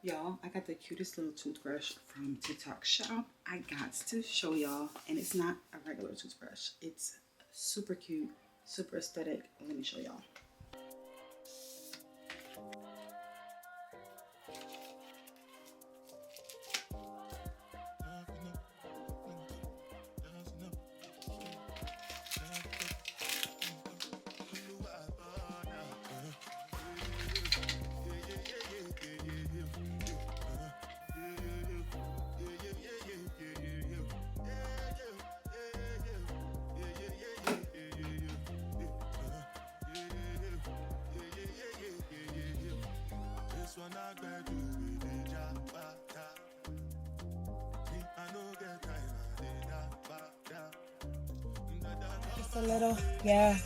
Y'all, I got the cutest little toothbrush from TikTok shop. I got to show y'all, and it's not a regular toothbrush. It's super cute, super aesthetic. Let me show y'all. Just a little, yeah.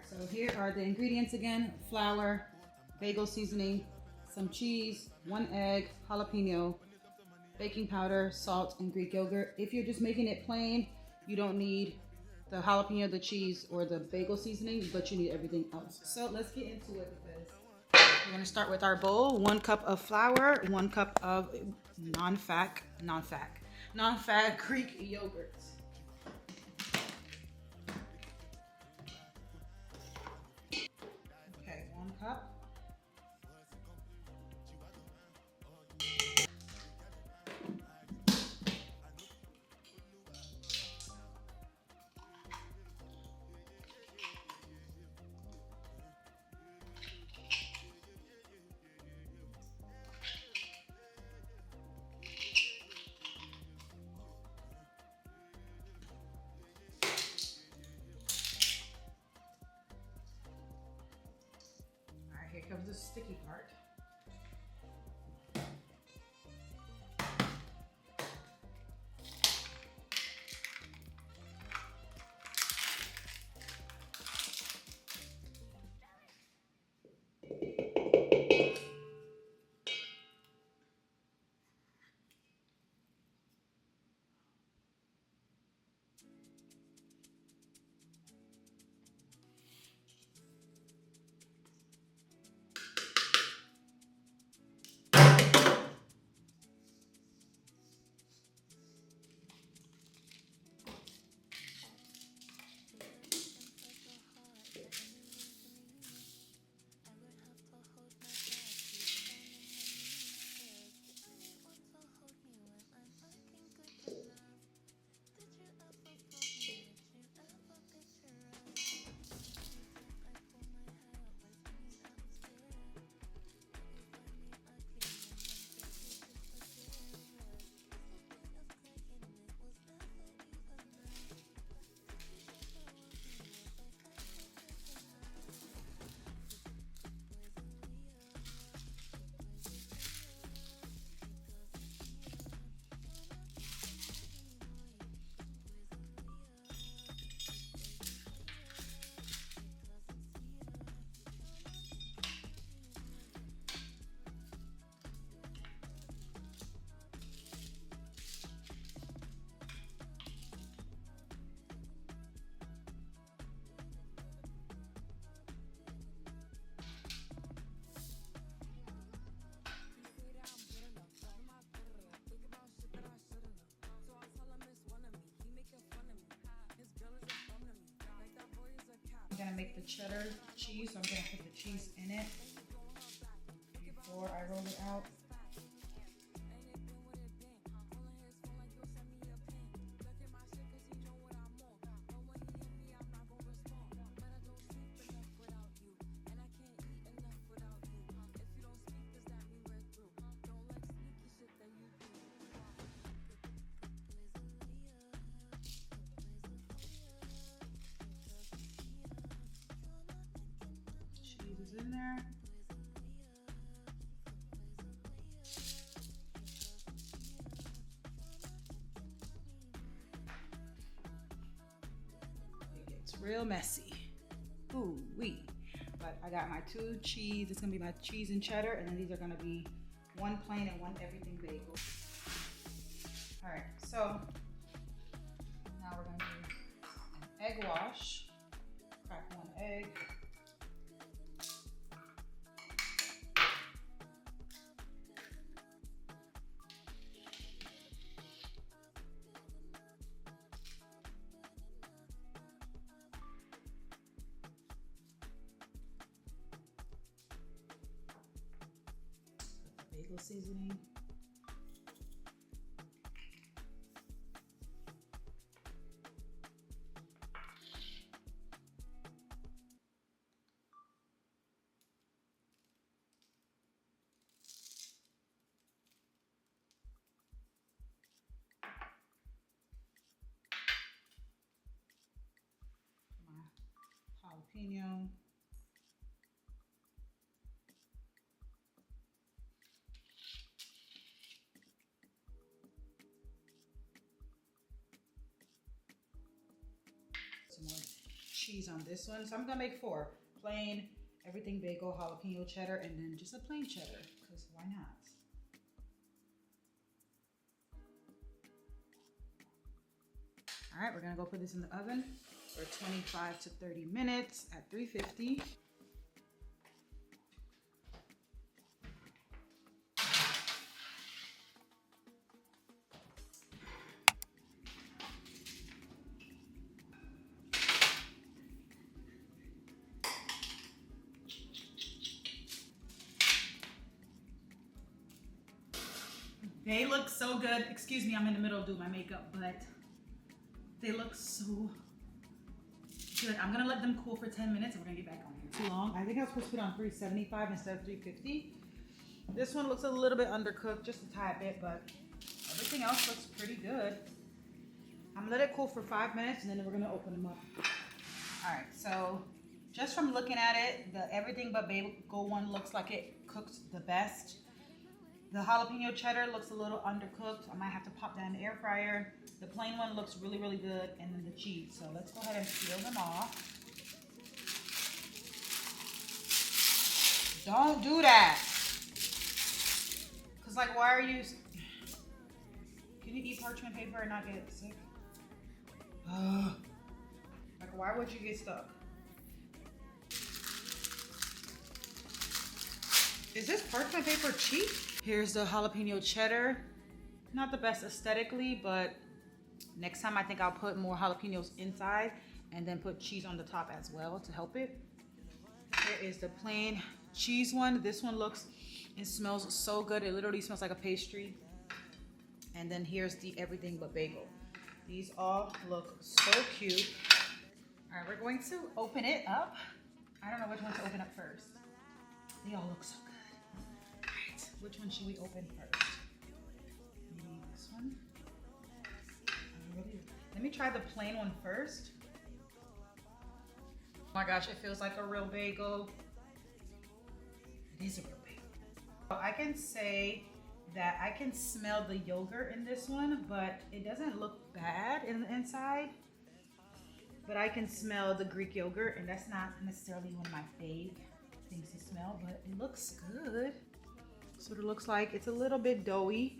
So here are the ingredients again: flour, bagel seasoning, some cheese, 1 egg, jalapeno, baking powder, salt, and Greek yogurt. If you're just making it plain, you don't need the jalapeno, the cheese, or the bagel seasoning, but you need everything else. So let's get into it because we're gonna start with our bowl. 1 cup of flour, 1 cup of non-fat Greek yogurt. Okay, 1 cup. Here comes the sticky part. cheddar cheese, so I'm gonna put the cheese in it before I roll it out. Cheese is in there. It's real messy. Ooh wee. But I got my 2 cheese. It's gonna be my cheese and cheddar, and then these are gonna be 1 plain and 1 everything bagel. All right, so now we're gonna do an egg wash. Crack 1 egg. Bagel seasoning. My jalapeno. Some more cheese on this one. So I'm gonna make 4. Plain, everything bagel, jalapeno cheddar, and then just a plain cheddar, because why not? All right, we're gonna go put this in the oven for 25 to 30 minutes at 350. They look so good. Excuse me, I'm in the middle of doing my makeup, but they look so good. I'm gonna let them cool for 10 minutes and we're gonna get back on here. Too long. I think I was supposed to put it on 375 instead of 350. This one looks a little bit undercooked, just a tad bit, but everything else looks pretty good. I'm gonna let it cool for 5 minutes and then we're gonna open them up. All right, so just from looking at it, the Everything But Bagel one looks like it cooked the best. The jalapeno cheddar looks a little undercooked. I might have to pop that in the air fryer. The plain one looks really, really good. And then the cheese. So let's go ahead and peel them off. Don't do that. Cause like, why are you, can you eat parchment paper and not get sick? Like, why would you get stuck? Is this parchment paper cheap? Here's the jalapeno cheddar. Not the best aesthetically, but next time I think I'll put more jalapenos inside and then put cheese on the top as well to help it. Here is the plain cheese one. This one looks and smells so good. It literally smells like a pastry. And then here's the Everything But Bagel. These all look so cute. All right, we're going to open it up. I don't know which one to open up first. They all look so good. Which one should we open first? Maybe this one. Let me try the plain one first. Oh my gosh, it feels like a real bagel. It is a real bagel. I can say that I can smell the yogurt in this one, but it doesn't look bad in the inside. But I can smell the Greek yogurt, and that's not necessarily one of my fave things to smell, but it looks good. So it looks like it's a little bit doughy.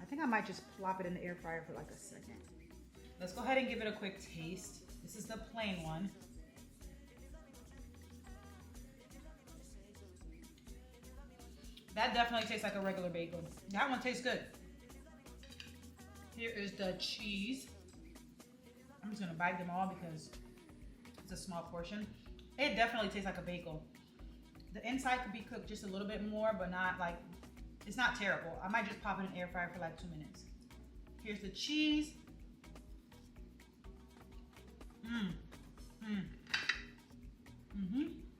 I think I might just plop it in the air fryer for like a second. Let's go ahead and give it a quick taste. This is the plain one. That definitely tastes like a regular bagel. That one tastes good. Here is the cheese. I'm just gonna bite them all because it's a small portion. It definitely tastes like a bagel. The inside could be cooked just a little bit more, but not like, it's not terrible. I might just pop it in the air fryer for like 2 minutes. Here's the cheese.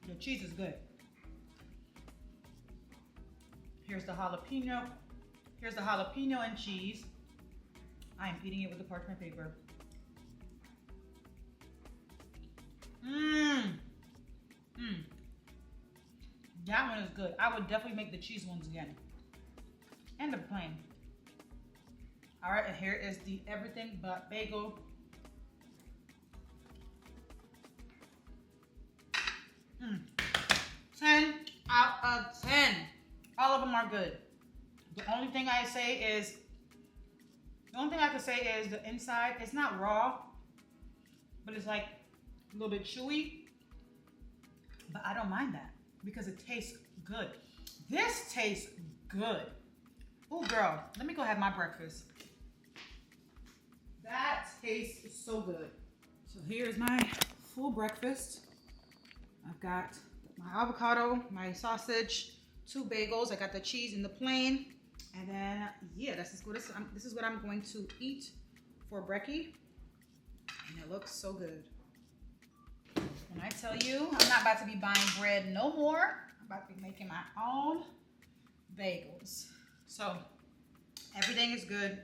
The cheese is good. Here's the jalapeno. Here's the jalapeno and cheese. I am eating it with the parchment paper. That one is good. I would definitely make the cheese ones again. And the plain. All right, and here is the Everything Bagel. 10 out of 10. All of them are good. The only thing I can say is the inside, it's not raw, but it's like a little bit chewy. But I don't mind that because it tastes good. This tastes good. Oh girl, let me go have my breakfast. That tastes so good. So here's my full breakfast. I've got my avocado, my sausage, 2 bagels. I got the cheese and the plain. And then, yeah, this is what I'm going to eat for brekkie. And it looks so good. And I tell you, I'm not about to be buying bread no more. I'm about to be making my own bagels. So everything is good.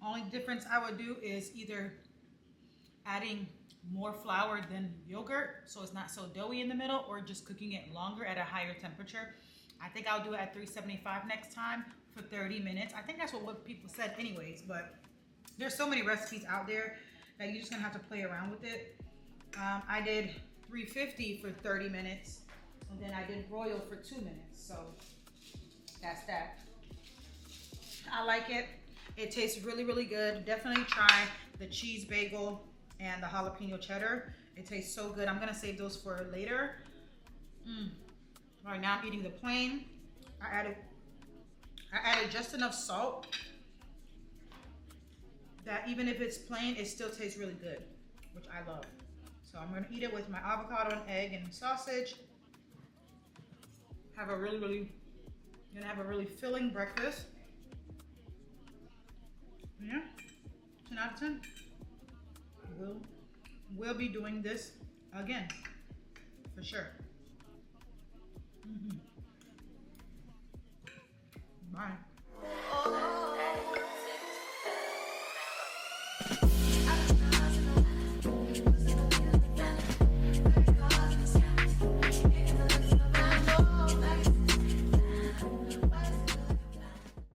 Only difference I would do is either adding more flour than yogurt so it's not so doughy in the middle, or just cooking it longer at a higher temperature. I think I'll do it at 375 next time for 30 minutes. I think that's what people said anyways, but there's so many recipes out there that you're just gonna have to play around with it. I did 350 for 30 minutes, and then I did broil for 2 minutes, so that's that. I like it. It tastes really, really good. Definitely try the cheese bagel and the jalapeno cheddar. It tastes so good. I'm gonna save those for later. Right now I'm eating the plain. I added just enough salt that even if it's plain, it still tastes really good, which I love. So I'm gonna eat it with my avocado and egg and sausage. Have a really filling breakfast. Yeah, 10 out of 10. We'll be doing this again, for sure. Bye.